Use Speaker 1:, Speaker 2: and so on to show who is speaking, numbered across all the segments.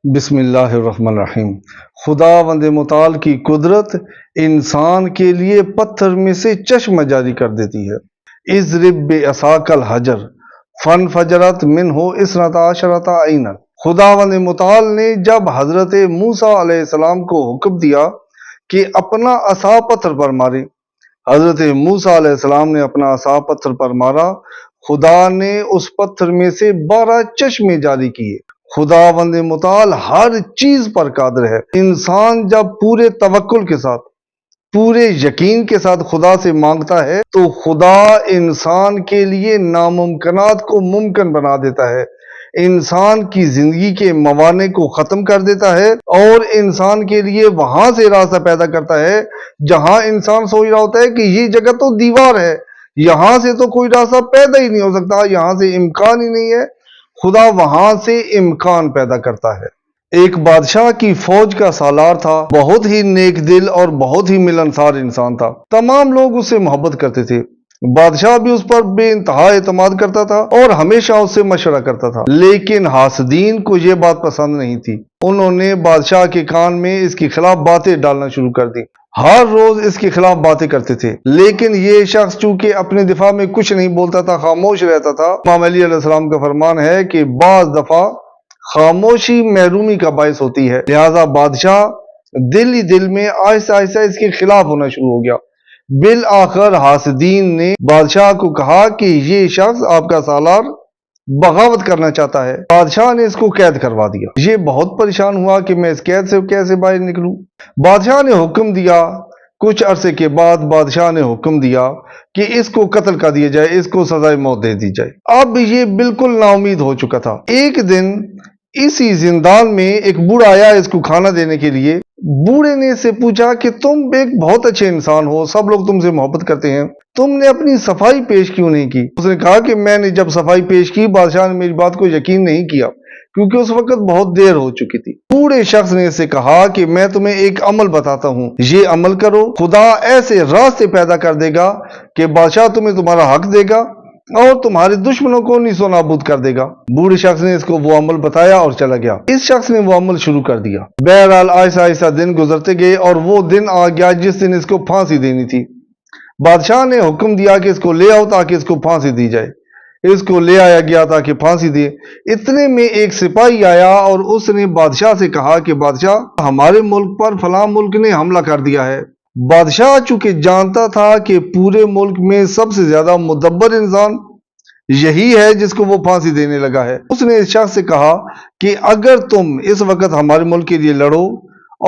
Speaker 1: بسم اللہ الرحمن الرحیم۔ خداوند متعال کی قدرت انسان کے لیے پتھر میں سے چشمہ جاری کر دیتی ہے۔ اضرب بعصاک الحجر فانفجرت منہ اثنتا عشرۃ عینا۔ خداوند متعال نے جب حضرت موسیٰ علیہ السلام کو حکم دیا کہ اپنا عصا پتھر پر مارے، حضرت موسیٰ علیہ السلام نے اپنا عصا پتھر پر مارا، خدا نے اس پتھر میں سے 12 چشمے جاری کیے۔ خداوند متعال ہر چیز پر قادر ہے۔ انسان جب پورے توکل کے ساتھ، پورے یقین کے ساتھ خدا سے مانگتا ہے تو خدا انسان کے لیے ناممکنات کو ممکن بنا دیتا ہے، انسان کی زندگی کے موانع کو ختم کر دیتا ہے اور انسان کے لیے وہاں سے راستہ پیدا کرتا ہے جہاں انسان سوچ رہا ہوتا ہے کہ یہ جگہ تو دیوار ہے، یہاں سے تو کوئی راستہ پیدا ہی نہیں ہو سکتا، یہاں سے امکان ہی نہیں ہے۔ خدا وہاں سے امکان پیدا کرتا ہے۔ ایک بادشاہ کی فوج کا سالار تھا، بہت ہی نیک دل اور بہت ہی ملنسار انسان تھا، تمام لوگ اس سے محبت کرتے تھے۔ بادشاہ بھی اس پر بے انتہا اعتماد کرتا تھا اور ہمیشہ اس سے مشورہ کرتا تھا، لیکن حاسدین کو یہ بات پسند نہیں تھی۔ انہوں نے بادشاہ کے کان میں اس کے خلاف باتیں ڈالنا شروع کر دی، ہر روز اس کے خلاف باتیں کرتے تھے، لیکن یہ شخص چونکہ اپنے دفاع میں کچھ نہیں بولتا تھا، خاموش رہتا تھا۔ امام علی علیہ السلام کا فرمان ہے کہ بعض دفعہ خاموشی محرومی کا باعث ہوتی ہے، لہذا بادشاہ دل ہی دل میں آہستہ آہستہ اس کے خلاف ہونا شروع ہو گیا۔ بالآخر حاسدین نے بادشاہ کو کہا کہ یہ شخص آپ کا سالار بغاوت کرنا چاہتا ہے۔ بادشاہ نے اس کو قید کروا دیا۔ یہ بہت پریشان ہوا کہ میں اس قید سے کیسے باہر نکلوں۔ بادشاہ نے حکم دیا، کچھ عرصے کے بعد بادشاہ نے حکم دیا کہ اس کو قتل کر دیا جائے، اس کو سزائے موت دے دی جائے۔ اب یہ بالکل نا امید ہو چکا تھا۔ ایک دن اسی زندان میں ایک بوڑھا آیا اس کو کھانا دینے کے لیے۔ بوڑھے نے اس سے پوچھا کہ تم ایک بہت اچھے انسان ہو، سب لوگ تم سے محبت کرتے ہیں، تم نے اپنی صفائی پیش کیوں نہیں کی؟ اس نے کہا کہ میں نے جب صفائی پیش کی، بادشاہ نے میری بات کو یقین نہیں کیا کیونکہ اس وقت بہت دیر ہو چکی تھی۔ بوڑھے شخص نے اس سے کہا کہ میں تمہیں ایک عمل بتاتا ہوں، یہ عمل کرو، خدا ایسے راستے پیدا کر دے گا کہ بادشاہ تمہیں تمہارا حق دے گا اور تمہارے دشمنوں کو نیست و نابود کر دے گا۔ بوڑھے شخص نے اس کو وہ عمل بتایا اور چلا گیا۔ اس شخص نے وہ عمل شروع کر دیا۔ بہرحال آہستہ آہستہ دن گزرتے گئے اور وہ دن آ گیا جس دن اس کو پھانسی دینی تھی۔ بادشاہ نے حکم دیا کہ اس کو لے آؤ تاکہ اس کو پھانسی دی جائے۔ اس کو لے آیا گیا تاکہ پھانسی دے۔ اتنے میں ایک سپاہی آیا اور اس نے بادشاہ سے کہا کہ بادشاہ، ہمارے ملک پر فلاں ملک نے حملہ کر دیا ہے۔ بادشاہ چونکہ جانتا تھا کہ پورے ملک میں سب سے زیادہ مدبر انسان یہی ہے جس کو وہ پھانسی دینے لگا ہے، اس نے اس شخص سے کہا کہ اگر تم اس وقت ہمارے ملک کے لیے لڑو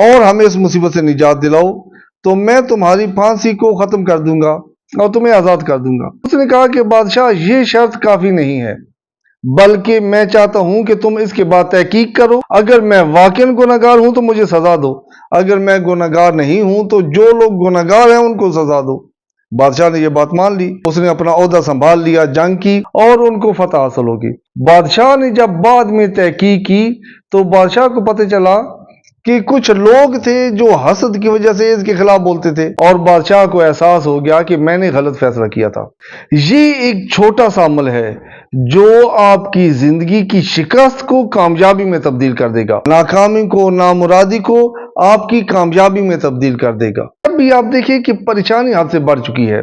Speaker 1: اور ہمیں اس مصیبت سے نجات دلاؤ تو میں تمہاری پھانسی کو ختم کر دوں گا اور تمہیں آزاد کر دوں گا۔ اس نے کہا کہ بادشاہ، یہ شرط کافی نہیں ہے، بلکہ میں چاہتا ہوں کہ تم اس کے بعد تحقیق کرو، اگر میں واقعاً گنہگار ہوں تو مجھے سزا دو، اگر میں گنہگار نہیں ہوں تو جو لوگ گنہگار ہیں ان کو سزا دو۔ بادشاہ نے یہ بات مان لی، اس نے اپنا عہدہ سنبھال لیا، جنگ کی اور ان کو فتح حاصل ہوگی۔ بادشاہ نے جب بعد میں تحقیق کی تو بادشاہ کو پتہ چلا کہ کچھ لوگ تھے جو حسد کی وجہ سے اس کے خلاف بولتے تھے، اور بادشاہ کو احساس ہو گیا کہ میں نے غلط فیصلہ کیا تھا۔ یہ ایک چھوٹا سا عمل ہے جو آپ کی زندگی کی شکست کو کامیابی میں تبدیل کر دے گا، ناکامی کو، نامرادی کو آپ کی کامیابی میں تبدیل کر دے گا۔ اب بھی آپ دیکھیں کہ پریشانی حد سے بڑھ چکی ہے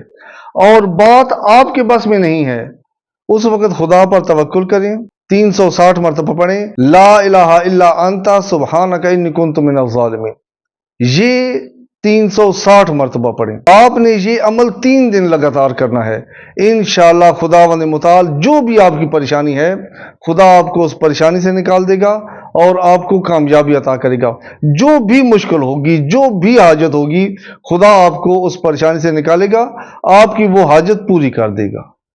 Speaker 1: اور بات آپ کے بس میں نہیں ہے، اس وقت خدا پر توکل کریں، 360 مرتبہ پڑھیں، لا الہ الا انت سبحانک انی کنت من الظالمین، یہ 360 مرتبہ پڑھیں۔ آپ نے یہ عمل 3 دن لگاتار کرنا ہے۔ انشاءاللہ خداوند متعال جو بھی آپ کی پریشانی ہے، خدا آپ کو اس پریشانی سے نکال دے گا اور آپ کو کامیابی عطا کرے گا۔ جو بھی مشکل ہوگی، جو بھی حاجت ہوگی، خدا آپ کو اس پریشانی سے نکالے گا، آپ کی وہ حاجت پوری کر دے گا۔